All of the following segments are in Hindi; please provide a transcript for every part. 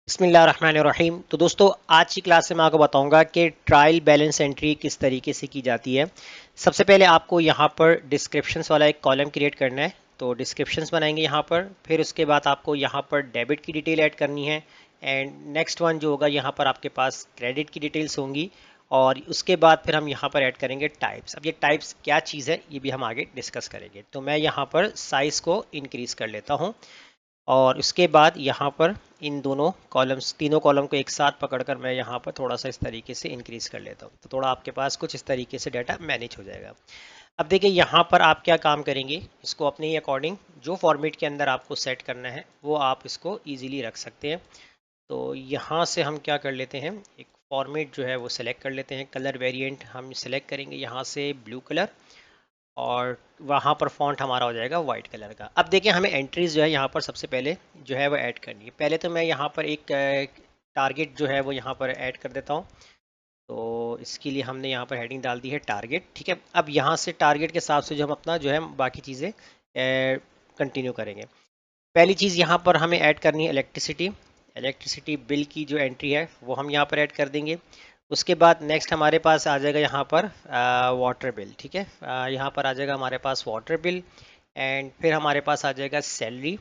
बिस्मिल्लाहिर्रहमानिर्रहीम। तो दोस्तों, आज की क्लास में मैं आपको बताऊंगा कि ट्रायल बैलेंस एंट्री किस तरीके से की जाती है। सबसे पहले आपको यहाँ पर डिस्क्रिप्शंस वाला एक कॉलम क्रिएट करना है। तो डिस्क्रिप्शंस बनाएंगे यहाँ पर। फिर उसके बाद आपको यहाँ पर डेबिट की डिटेल ऐड करनी है। एंड नेक्स्ट वन जो होगा, यहाँ पर आपके पास क्रेडिट की डिटेल्स होंगी। और उसके बाद फिर हम यहाँ पर ऐड करेंगे टाइप्स। अब ये टाइप्स क्या चीज़ है, ये भी हम आगे डिस्कस करेंगे। तो मैं यहाँ पर साइज़ को इंक्रीज़ कर लेता हूँ। और उसके बाद यहाँ पर इन दोनों कॉलम्स, तीनों कॉलम को एक साथ पकड़कर मैं यहाँ पर थोड़ा सा इस तरीके से इंक्रीज कर लेता हूँ। तो थोड़ा आपके पास कुछ इस तरीके से डाटा मैनेज हो जाएगा। अब देखिए, यहाँ पर आप क्या काम करेंगे, इसको अपने ही अकॉर्डिंग जो फॉर्मेट के अंदर आपको सेट करना है वो आप इसको ईजिली रख सकते हैं। तो यहाँ से हम क्या कर लेते हैं, एक फॉर्मेट जो है वो सिलेक्ट कर लेते हैं। कलर वेरिएंट हम सिलेक्ट करेंगे यहाँ से ब्लू कलर, और वहाँ पर फॉन्ट हमारा हो जाएगा वाइट कलर का। अब देखिए, हमें एंट्रीज जो है यहाँ पर सबसे पहले जो है वो ऐड करनी है। पहले तो मैं यहाँ पर एक टारगेट जो है वो यहाँ पर ऐड कर देता हूँ। तो इसके लिए हमने यहाँ पर हेडिंग डाल दी है टारगेट। ठीक है, अब यहाँ से टारगेट के हिसाब से जो हम अपना जो है बाकी चीज़ें कंटिन्यू करेंगे। पहली चीज़ यहाँ पर हमें ऐड करनी है इलेक्ट्रिसिटी। इलेक्ट्रिसिटी बिल की जो एंट्री है वो हम यहाँ पर ऐड कर देंगे। उसके बाद नेक्स्ट हमारे पास आ जाएगा यहाँ पर वाटर बिल। ठीक है, यहाँ पर आ जाएगा हमारे पास वाटर बिल। एंड फिर हमारे पास आ जाएगा सैलरी।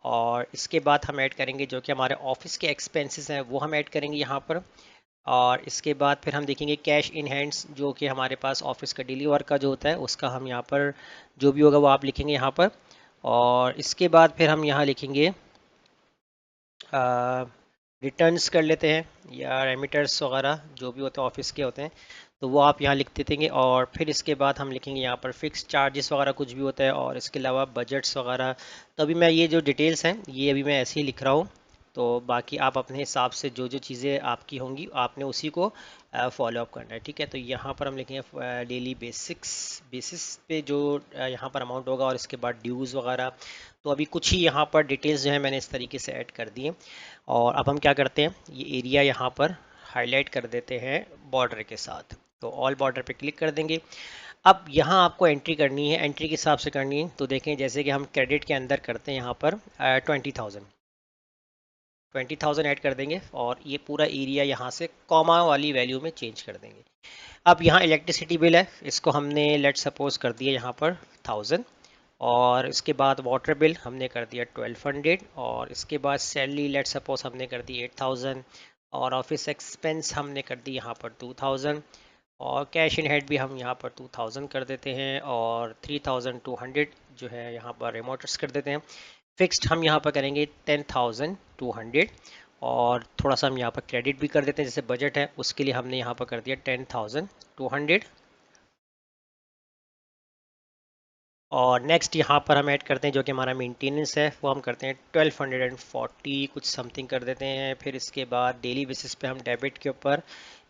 और इसके बाद हम ऐड करेंगे जो कि हमारे ऑफिस के एक्सपेंसेस हैं वो हम ऐड करेंगे यहाँ पर। और इसके बाद फिर हम देखेंगे कैश इन हैंड्स, जो कि हमारे पास ऑफिस का डेली वर्क का जो होता है उसका हम यहाँ पर जो भी होगा वो आप लिखेंगे यहाँ पर। और इसके बाद फिर हम यहाँ लिखेंगे रिटर्न्स कर लेते हैं, या रेमिटर्स वगैरह जो भी होते हैं ऑफिस के होते हैं, तो वो आप यहाँ लिख देंगे। और फिर इसके बाद हम लिखेंगे यहाँ पर फिक्स चार्जेस वगैरह कुछ भी होता है, और इसके अलावा बजट्स वगैरह। तो अभी मैं ये जो डिटेल्स हैं ये अभी मैं ऐसे ही लिख रहा हूँ। तो बाकी आप अपने हिसाब से जो जो चीज़ें आपकी होंगी आपने उसी को फॉलो अप करना है। ठीक है, तो यहाँ पर हम लिखेंगे डेली बेसिस पे जो यहाँ पर अमाउंट होगा, और इसके बाद ड्यूज़ वगैरह। तो अभी कुछ ही यहाँ पर डिटेल्स जो है मैंने इस तरीके से ऐड कर दिए। और अब हम क्या करते हैं, ये एरिया यहाँ पर हाईलाइट कर देते हैं बॉर्डर के साथ। तो ऑल बॉर्डर पे क्लिक कर देंगे। अब यहाँ आपको एंट्री करनी है, एंट्री के हिसाब से करनी है। तो देखें, जैसे कि हम क्रेडिट के अंदर करते हैं यहाँ पर 20,000 ऐड कर देंगे, और ये पूरा एरिया यहाँ से कॉमा वाली वैल्यू में चेंज कर देंगे। अब यहाँ इलेक्ट्रिसिटी बिल है, इसको हमने लेट सपोज कर दिया यहाँ पर 1000। और इसके बाद वाटर बिल हमने कर दिया 1200। और इसके बाद सैलरी लेट सपोज हमने कर दी 8000। और ऑफिस एक्सपेंस हमने कर दी यहाँ पर 2000। और कैश इन हेड भी हम यहाँ पर 2000 कर देते हैं, और 3200 जो है यहाँ पर रिमोटर्स कर देते हैं। फिक्स्ड हम यहाँ पर करेंगे 10,200। और थोड़ा सा हम यहाँ पर क्रेडिट भी कर देते हैं, जैसे बजट है उसके लिए हमने यहाँ पर कर दिया 10,200। और नेक्स्ट यहाँ पर हम ऐड करते हैं जो कि हमारा मेंटेनेंस है, वो हम करते हैं 1240 कुछ समथिंग कर देते हैं। फिर इसके बाद डेली बेसिस पे हम डेबिट के ऊपर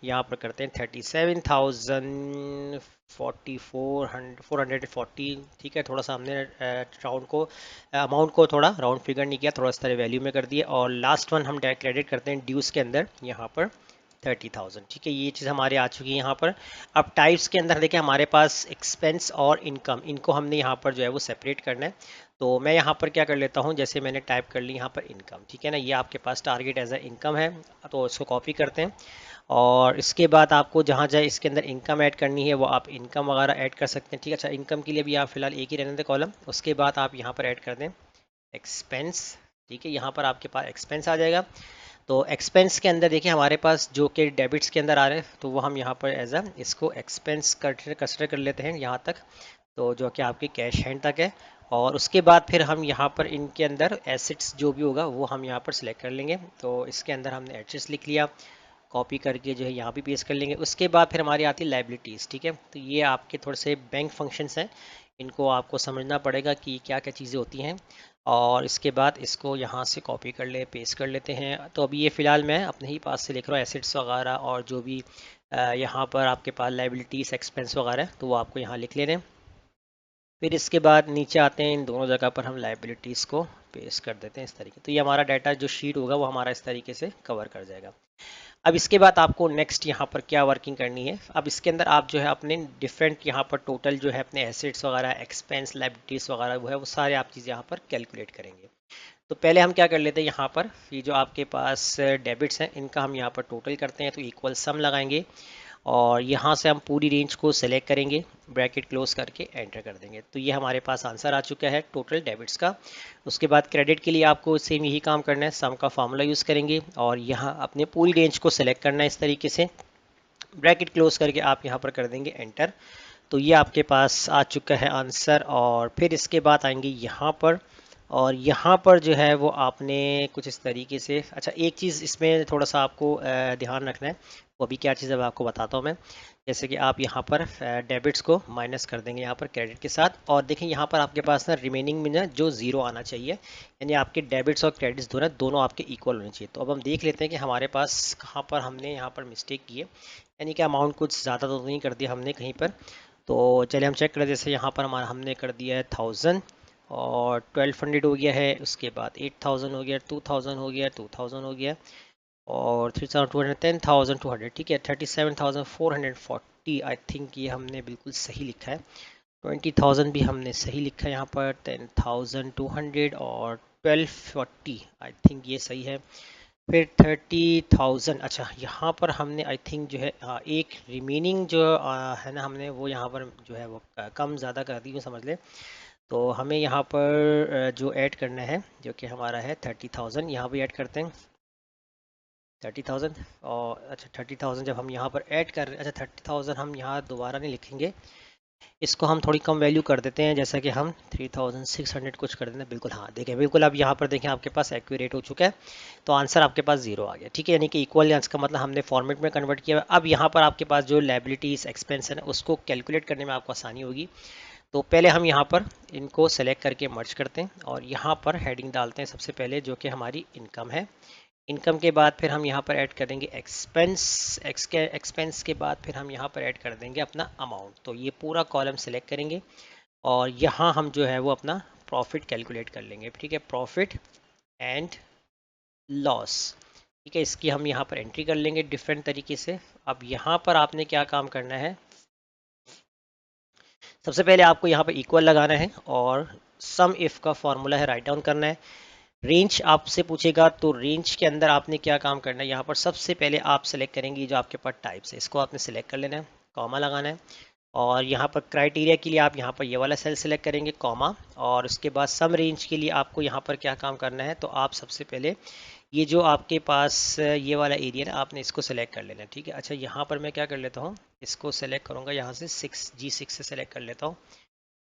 यहाँ पर करते हैं 37,440। ठीक है, थोड़ा सा हमने राउंड को अमाउंट को थोड़ा राउंड फिगर नहीं किया, थोड़ा इस तरह वैल्यू में कर दिया। और लास्ट वन हम क्रेडिट करते हैं ड्यूज़ के अंदर यहाँ पर 30,000। ठीक है, ये चीज़ हमारे आ चुकी है यहाँ पर। अब टाइप्स के अंदर देखें, हमारे पास एक्सपेंस और इनकम, इनको हमने यहाँ पर जो है वो सेपरेट करना है। तो मैं यहाँ पर क्या कर लेता हूँ, जैसे मैंने टाइप कर ली यहाँ पर इनकम। ठीक है ना, ये आपके पास टारगेट एज ए इनकम है, तो इसको कॉपी करते हैं। और इसके बाद आपको जहाँ जाए इसके अंदर इनकम ऐड करनी है वो आप इनकम वगैरह ऐड कर सकते हैं। ठीक है, अच्छा इनकम के लिए भी आप फिलहाल एक ही रहने दें कॉलम। उसके बाद आप यहाँ पर ऐड कर दें एक्सपेंस। ठीक है, यहाँ पर आपके पास एक्सपेंस आ जाएगा। तो एक्सपेंस के अंदर देखिए हमारे पास जो कि डेबिट्स के अंदर आ रहे हैं, तो वो हम यहाँ पर एज अ इसको एक्सपेंस कंसिडर कर लेते हैं यहाँ तक, तो जो कि आपकी कैश हैंड तक है। और उसके बाद फिर हम यहाँ पर इनके अंदर एसेट्स जो भी होगा वो हम यहाँ पर सिलेक्ट कर लेंगे। तो इसके अंदर हमने एसेट्स लिख लिया, कॉपी करके जो है यहाँ भी पेस्ट कर लेंगे। उसके बाद फिर हमारी आती है लाइबिलिटीज़। ठीक है, तो ये आपके थोड़े से बैंक फंक्शंस हैं, इनको आपको समझना पड़ेगा कि क्या क्या चीज़ें होती हैं। और इसके बाद इसको यहाँ से कॉपी कर ले पेस्ट कर लेते हैं। तो अभी ये फ़िलहाल मैं अपने ही पास से लिख रहा हूँ एसेट्स वगैरह, और जो भी यहाँ पर आपके पास लाइबिलिटीज़ एक्सपेंस वगैरह है तो वो आपको यहाँ लिख लेने। फिर इसके बाद नीचे आते हैं, इन दोनों जगह पर हम लाइबिलिटीज़ को पेस्ट कर देते हैं इस तरीके। तो ये हमारा डाटा जो शीट होगा वो हमारा इस तरीके से कवर कर जाएगा। अब इसके बाद आपको नेक्स्ट यहाँ पर क्या वर्किंग करनी है, अब इसके अंदर आप जो है अपने डिफरेंट यहाँ पर टोटल जो है अपने एसेट्स वगैरह एक्सपेंस लाइबिलिटीज़ वगैरह वो है वो सारे आप चीज़ यहाँ पर कैलकुलेट करेंगे। तो पहले हम क्या कर लेते हैं, यहाँ पर ये जो आपके पास डेबिट्स हैं इनका हम यहाँ पर टोटल करते हैं, तो इक्वल सम लगाएंगे और यहाँ से हम पूरी रेंज को सेलेक्ट करेंगे, ब्रैकेट क्लोज करके एंटर कर देंगे। तो ये हमारे पास आंसर आ चुका है टोटल डेबिट्स का। उसके बाद क्रेडिट के लिए आपको सेम यही काम करना है, सम का फार्मूला यूज़ करेंगे और यहाँ अपने पूरी रेंज को सेलेक्ट करना है इस तरीके से, ब्रैकेट क्लोज करके आप यहाँ पर कर देंगे एंटर। तो ये आपके पास आ चुका है आंसर। और फिर इसके बाद आएंगे यहाँ पर, और यहाँ पर जो है वो आपने कुछ इस तरीके से, अच्छा एक चीज़ इसमें थोड़ा सा आपको ध्यान रखना है, वो अभी क्या चीज़ है आपको बताता हूँ मैं। जैसे कि आप यहाँ पर डेबिट्स को माइनस कर देंगे यहाँ पर क्रेडिट के साथ, और देखें यहाँ पर आपके पास ना रिमेनिंग में ना जो ज़ीरो आना चाहिए, यानी आपके डेबिट्स और क्रेडिट्स दोनों आपके इक्वल होने चाहिए। तो अब हम देख लेते हैं कि हमारे पास कहाँ पर हमने यहाँ पर मिस्टेक की है, यानी कि अमाउंट कुछ ज़्यादा तो नहीं कर दिया हमने कहीं पर। तो चलिए हम चेक करें, जैसे यहाँ पर हमारा हमने कर दिया है 1000 और 1200 हो गया है, उसके बाद 8000 हो गया, 2000 हो गया, 2000 हो गया और 3200, 10200, ठीक है। 37440 आई थिंक ये हमने बिल्कुल सही लिखा है। 20,000 भी हमने सही लिखा है यहाँ पर, 10,200 और 1240 आई थिंक ये सही है। फिर 30,000, अच्छा यहाँ पर हमने आई थिंक जो है एक रिमेनिंग जो है ना, हमने वो यहाँ पर जो है वो कम ज़्यादा कर दी, समझ ले। तो हमें यहाँ पर जो ऐड करना है जो कि हमारा है 30,000, यहाँ भी ऐड करते हैं 30,000। और अच्छा 30,000 जब हम यहाँ पर ऐड कर रहे हैं, अच्छा 30,000 हम यहाँ दोबारा नहीं लिखेंगे, इसको हम थोड़ी कम वैल्यू कर देते हैं, जैसा कि हम 3600 कुछ कर देते हैं। बिल्कुल हाँ, देखें बिल्कुल अब यहाँ पर देखें आपके पास एक्यूरेट हो चुका है, तो आंसर आपके पास जीरो आ गया, ठीक है। यानी कि इक्वल, इसका मतलब हमने फॉर्मेट में कन्वर्ट किया। अब यहाँ पर आपके पास जो लायबिलिटीज एक्सपेंस है उसको कैलकुलेट करने में आपको आसानी होगी। तो पहले हम यहाँ पर इनको सेलेक्ट करके मर्ज करते हैं और यहाँ पर हेडिंग डालते हैं सबसे पहले, जो कि हमारी इनकम है। इनकम के बाद फिर हम यहाँ पर ऐड कर देंगे एक्सपेंस, एक्सपेंस के बाद फिर हम यहाँ पर ऐड कर देंगे अपना अमाउंट। तो ये पूरा कॉलम सेलेक्ट करेंगे और यहाँ हम जो है वो अपना प्रॉफिट कैलकुलेट कर लेंगे, ठीक है, प्रॉफिट एंड लॉस, ठीक है। इसकी हम यहाँ पर एंट्री कर लेंगे डिफरेंट तरीके से। अब यहाँ पर आपने क्या काम करना है, सबसे पहले आपको यहाँ पर इक्वल लगाना है और सम इफ का फॉर्मूला है राइट डाउन करना है। रेंज आपसे पूछेगा, तो रेंज के अंदर आपने क्या काम करना है, यहाँ पर सबसे पहले आप सेलेक्ट करेंगे जो आपके पास टाइप्स है, इसको आपने सेलेक्ट कर लेना है, कॉमा लगाना है। और यहाँ पर क्राइटेरिया के लिए आप यहाँ पर ये वाला सेल सेलेक्ट करेंगे, कॉमा। और उसके बाद सम रेंज के लिए आपको यहाँ पर क्या काम करना है, तो आप सबसे पहले ये जो आपके पास ये वाला एरिया ना, आपने इसको सेलेक्ट कर लेना है, ठीक है। अच्छा यहाँ पर मैं क्या कर लेता हूँ, इसको सेलेक्ट करूँगा यहाँ से G6 से सेलेक्ट कर लेता हूँ,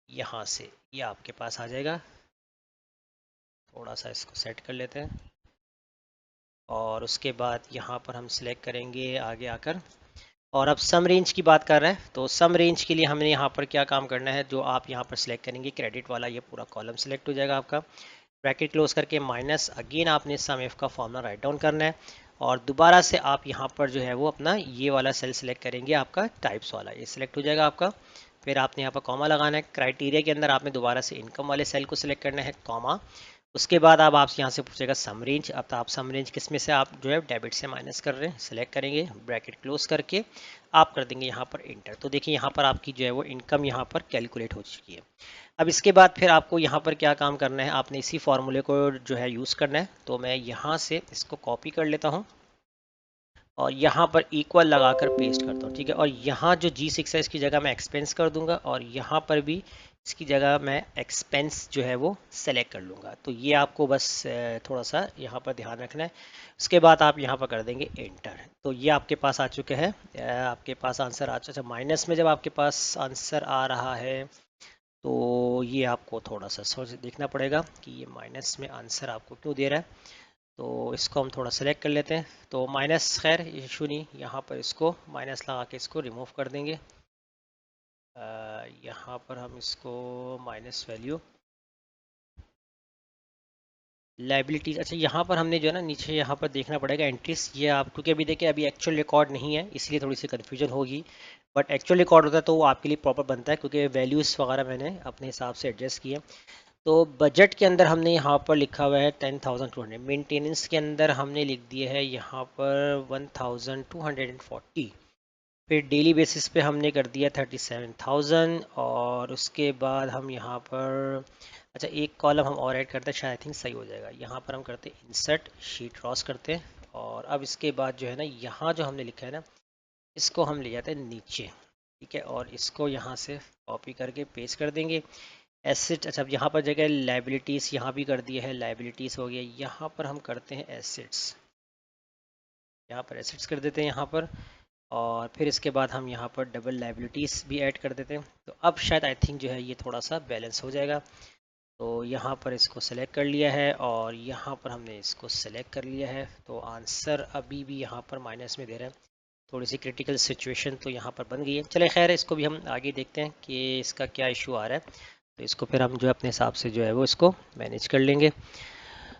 यहाँ से ये आपके पास आ जाएगा। थोड़ा सा इसको सेट कर लेते हैं और उसके बाद यहाँ पर हम सिलेक्ट करेंगे आगे आकर। और अब सम रेंज की बात कर रहे हैं, तो सम रेंज के लिए हमने यहाँ पर क्या काम करना है, जो आप यहाँ पर सिलेक्ट करेंगे क्रेडिट वाला, ये पूरा कॉलम सिलेक्ट हो जाएगा आपका। ब्रैकेट क्लोज करके माइनस अगेन आपने सम एफ का फॉर्मूला राइट डाउन करना है और दोबारा से आप यहाँ पर जो है वो अपना ये वाला सेल सिलेक्ट करेंगे, आपका टाइप्स वाला, ये सिलेक्ट हो जाएगा आपका। फिर आपने यहाँ पर कॉमा लगाना है, क्राइटेरिया के अंदर आपने दोबारा से इनकम वाले सेल को सिलेक्ट करना है, कॉमा। उसके बाद अब आपसे यहाँ से पूछेगा सम रेंज। अब तो आप सम रेंज किस में से आप जो है डेबिट से माइनस कर रहे हैं, सिलेक्ट करेंगे, ब्रैकेट क्लोज करके आप कर देंगे यहाँ पर इंटर। तो देखिए यहाँ पर आपकी जो है वो इनकम यहाँ पर कैलकुलेट हो चुकी है। अब इसके बाद फिर आपको यहाँ पर क्या काम करना है, आपने इसी फॉर्मूले को जो है यूज़ करना है। तो मैं यहाँ से इसको कॉपी कर लेता हूँ और यहाँ पर इक्वल लगाकर पेस्ट करता हूँ, ठीक है। और यहाँ जो G6 है इसकी जगह मैं एक्सपेंस कर दूंगा और यहाँ पर भी इसकी जगह मैं एक्सपेंस जो है वो सेलेक्ट कर लूँगा। तो ये आपको बस थोड़ा सा यहाँ पर ध्यान रखना है। उसके बाद आप यहाँ पर कर देंगे एंटर। तो ये आपके पास आ चुका है, आपके पास आंसर आ चुका है। माइनस में जब आपके पास आंसर आ रहा है तो ये आपको थोड़ा सा सोच देखना पड़ेगा कि ये माइनस में आंसर आपको क्यों दे रहा है। तो इसको हम थोड़ा सेलेक्ट कर लेते हैं। तो माइनस, खैर इशू नहीं, यहाँ पर इसको माइनस लगा के इसको रिमूव कर देंगे। यहाँ पर हम इसको माइनस वैल्यू लाइबिलिटीज, अच्छा यहाँ पर हमने जो है ना नीचे यहाँ पर देखना पड़ेगा एंट्रीज, ये आप क्योंकि अभी देखिए अभी एक्चुअल रिकॉर्ड नहीं है इसलिए थोड़ी सी कन्फ्यूजन होगी, बट एक्चुअल रिकॉर्ड होता है तो वो आपके लिए प्रॉपर बनता है क्योंकि वैल्यूज़ वगैरह मैंने अपने हिसाब से एडजस्ट किए। तो बजट के अंदर हमने यहाँ पर लिखा हुआ है 10,200, मेंटेनेंस के अंदर हमने लिख दिया है यहाँ पर 1,240, फिर डेली बेसिस पे हमने कर दिया 37,000 और उसके बाद हम यहाँ पर अच्छा, एक कॉलम हम और ऐड करते हैं, शायद आई थिंक सही हो जाएगा। यहाँ पर हम करते हैं इंसर्ट शीट रॉस करते हैं, और अब इसके बाद जो है ना, यहाँ जो हमने लिखा है ना, इसको हम ले जाते हैं नीचे, ठीक है, और इसको यहाँ से कॉपी करके पेस्ट कर देंगे। एसेट, अच्छा, अब यहाँ पर जगह लाइबिलिटीज़ यहाँ भी कर दिया है, लाइबिलिटीज़ हो गया। यहाँ पर हम करते हैं एसेट्स, यहाँ पर एसेट्स कर देते हैं यहाँ पर, और फिर इसके बाद हम यहाँ पर डबल लाइबिलिटीज़ भी ऐड कर देते हैं। तो अब शायद आई थिंक जो है ये थोड़ा सा बैलेंस हो जाएगा। तो यहाँ पर इसको सेलेक्ट कर लिया है, और यहाँ पर हमने इसको सेलेक्ट कर लिया है। तो आंसर अभी भी यहाँ पर माइनस में दे रहे हैं, थोड़ी सी क्रिटिकल सिचुएशन तो यहाँ पर बन गई है। चले खैर, इसको भी हम आगे देखते हैं कि इसका क्या इशू आ रहा है। तो इसको फिर हम जो है अपने हिसाब से जो है वो इसको मैनेज कर लेंगे।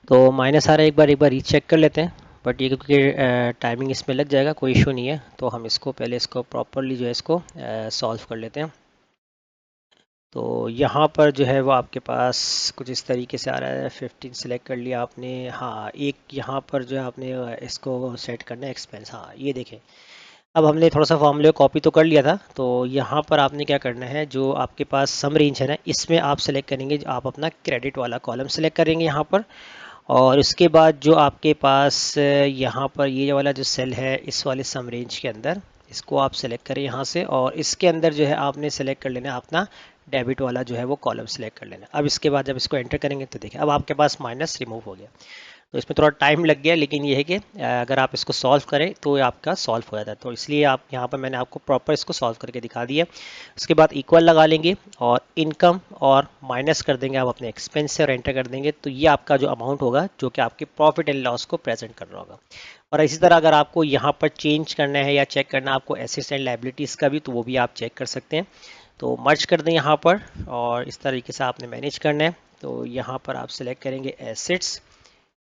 तो माइनस आ रहा है, एक बार रीचेक कर लेते हैं, बट ये क्योंकि टाइमिंग इसमें लग जाएगा, कोई इशू नहीं है। तो हम इसको पहले इसको प्रॉपरली जो है इसको सॉल्व कर लेते हैं। तो यहाँ पर जो है वो आपके पास कुछ इस तरीके से आ रहा है। 15 सेलेक्ट कर लिया आपने, हाँ, एक यहाँ पर जो है आपने इसको सेट करना है एक्सपेंस। हाँ, ये देखें, अब हमने थोड़ा सा फॉर्मूले कॉपी तो कर लिया था। तो यहाँ पर आपने क्या करना है, जो आपके पास सम रेंज है ना, इसमें आप सेलेक्ट करेंगे, आप अपना क्रेडिट वाला कॉलम सेलेक्ट करेंगे यहाँ पर। और उसके बाद जो आपके पास यहाँ पर ये वाला जो सेल है, इस वाले सम रेंज के अंदर इसको आप सेलेक्ट करें यहाँ से, और इसके अंदर जो है आपने सेलेक्ट कर लेना है अपना डेबिट वाला जो है वो कॉलम सेलेक्ट कर लेना। अब इसके बाद जब इसको एंटर करेंगे तो देखिए अब आपके पास माइनस रिमूव हो गया। तो इसमें थोड़ा टाइम लग गया, लेकिन ये है कि अगर आप इसको सॉल्व करें तो ये आपका सॉल्व हो जाता है। तो इसलिए आप यहाँ पर मैंने आपको प्रॉपर इसको सॉल्व करके दिखा दिया। उसके बाद इक्वल लगा लेंगे और इनकम और माइनस कर देंगे आप अपने एक्सपेंस से और एंटर कर देंगे। तो ये आपका जो अमाउंट होगा जो कि आपके प्रॉफिट एंड लॉस को प्रेजेंट कर रहा होगा। और इसी तरह अगर आपको यहाँ पर चेंज करना है या चेक करना है आपको एसेट्स एंड लायबिलिटीज़ का भी, तो वो भी आप चेक कर सकते हैं। तो मर्ज कर दें यहाँ पर, और इस तरीके से आपने मैनेज करना है। तो यहाँ पर आप सिलेक्ट करेंगे एसेट्स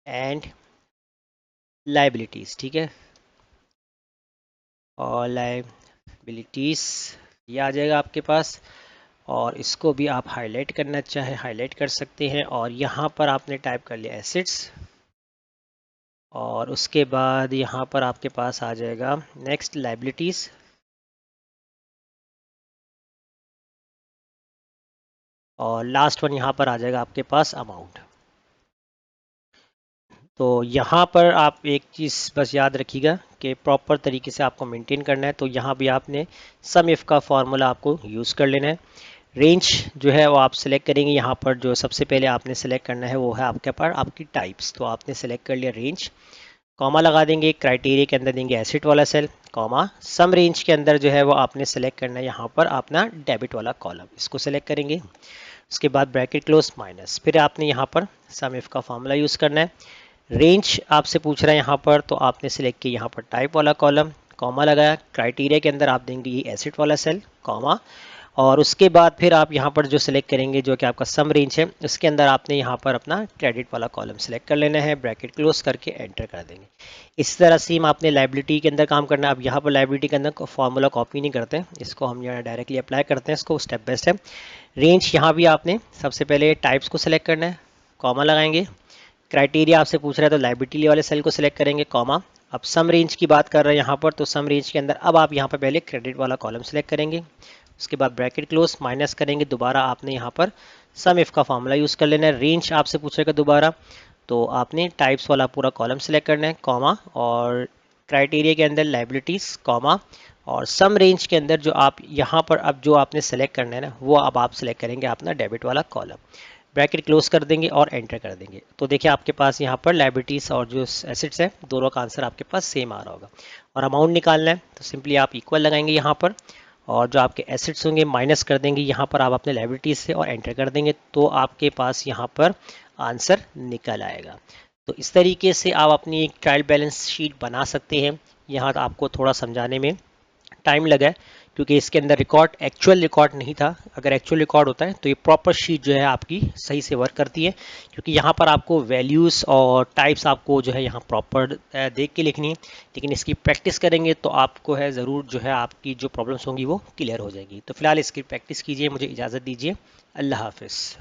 एंड लाइबिलिटीज़, ठीक है, और लाइबिलिटीज़ ये आ जाएगा आपके पास। और इसको भी आप हाईलाइट करना चाहे हाईलाइट कर सकते हैं, और यहाँ पर आपने टाइप कर लिया एसेट्स, और उसके बाद यहाँ पर आपके पास आ जाएगा नेक्स्ट लाइबिलिटीज़, और लास्ट वन यहाँ पर आ जाएगा आपके पास अमाउंट। तो यहाँ पर आप एक चीज़ बस याद रखिएगा कि प्रॉपर तरीके से आपको मेंटेन करना है। तो यहाँ भी आपने सम इफ़ का फॉर्मूला आपको यूज़ कर लेना है। रेंज जो है वो आप सेलेक्ट करेंगे, यहाँ पर जो सबसे पहले आपने सेलेक्ट करना है वो है आपके पास आपकी टाइप्स। तो आपने सेलेक्ट कर लिया रेंज, कॉमा लगा देंगे, क्राइटेरिया के अंदर देंगे एसिड वाला सेल, कॉमा, सम रेंज के अंदर जो है वो आपने सेलेक्ट करना है यहाँ पर अपना डेबिट वाला कॉलम, इसको सेलेक्ट करेंगे। उसके बाद ब्रैकेट क्लोज माइनस, फिर आपने यहाँ पर सम इफ का फॉर्मूला यूज़ करना है। रेंज आपसे पूछ रहा है यहाँ पर, तो आपने सेलेक्ट किया यहाँ पर टाइप वाला कॉलम, कॉमा लगाया, क्राइटेरिया के अंदर आप देंगे ये एसिड वाला सेल, कॉमा, और उसके बाद फिर आप यहाँ पर जो सेलेक्ट करेंगे जो कि आपका सम रेंज है, उसके अंदर आपने यहाँ पर अपना क्रेडिट वाला कॉलम सेलेक्ट कर लेना है, ब्रैकेट क्लोज करके एंटर कर देंगे। इस तरह सेम आपने लाइबिलिटी के अंदर काम करना है। अब यहाँ पर लाइबिलिटी के अंदर फॉर्मूला कॉपी नहीं करते हैं, इसको हम यहाँ डायरेक्टली अप्लाई करते हैं इसको स्टेप बाय स्टेप। रेंज यहाँ भी आपने सबसे पहले टाइप्स को सिलेक्ट करना है, कॉमा लगाएंगे, क्राइटेरिया आपसे पूछ रहा है तो लाइबिलिटी वाले सेल को सिलेक्ट करेंगे, कॉमा। अब सम रेंज की बात कर रहे हैं यहाँ पर, तो सम रेंज के अंदर अब आप यहाँ पर पहले क्रेडिट वाला कॉलम सेलेक्ट करेंगे, उसके बाद ब्रैकेट क्लोज माइनस करेंगे, दोबारा आपने यहाँ पर सम इफ का फॉर्मूला यूज़ कर लेना है। रेंज आपसे पूछेगा दोबारा, तो आपने टाइप्स वाला पूरा कॉलम सेलेक्ट करना है, कॉमा, और क्राइटेरिया के अंदर लाइबिलिटीज़, कॉमा, और सम रेंज के अंदर जो आप यहाँ पर अब जो आपने सेलेक्ट करना है ना, वो अब आप सेलेक्ट करेंगे अपना डेबिट वाला कॉलम, ब्रैकेट क्लोज कर देंगे और एंटर कर देंगे। तो देखिए आपके पास यहाँ पर लाइबिलिटीज़ और जो एसेट्स है दोनों का आंसर आपके पास सेम आ रहा होगा। और अमाउंट निकालना है तो सिंपली आप इक्वल लगाएंगे यहाँ पर, और जो आपके एसेट्स होंगे माइनस कर देंगे यहाँ पर आप अपने लाइबिलिटीज़ से और एंटर कर देंगे, तो आपके पास यहाँ पर आंसर निकल आएगा। तो इस तरीके से आप अपनी एक ट्रायल बैलेंस शीट बना सकते हैं। यहाँ आपको थोड़ा समझाने में टाइम लगा है क्योंकि इसके अंदर एक्चुअल रिकॉर्ड नहीं था। अगर एक्चुअल रिकॉर्ड होता है तो ये प्रॉपर शीट जो है आपकी सही से वर्क करती है, क्योंकि यहाँ पर आपको वैल्यूज़ और टाइप्स आपको जो है यहाँ प्रॉपर देख के लिखनी है। लेकिन इसकी प्रैक्टिस करेंगे तो आपको है ज़रूर जो है आपकी जो प्रॉब्लम्स होंगी वो क्लियर हो जाएगी। तो फिलहाल इसकी प्रैक्टिस कीजिए, मुझे इजाज़त दीजिए, अल्लाह हाफिज़।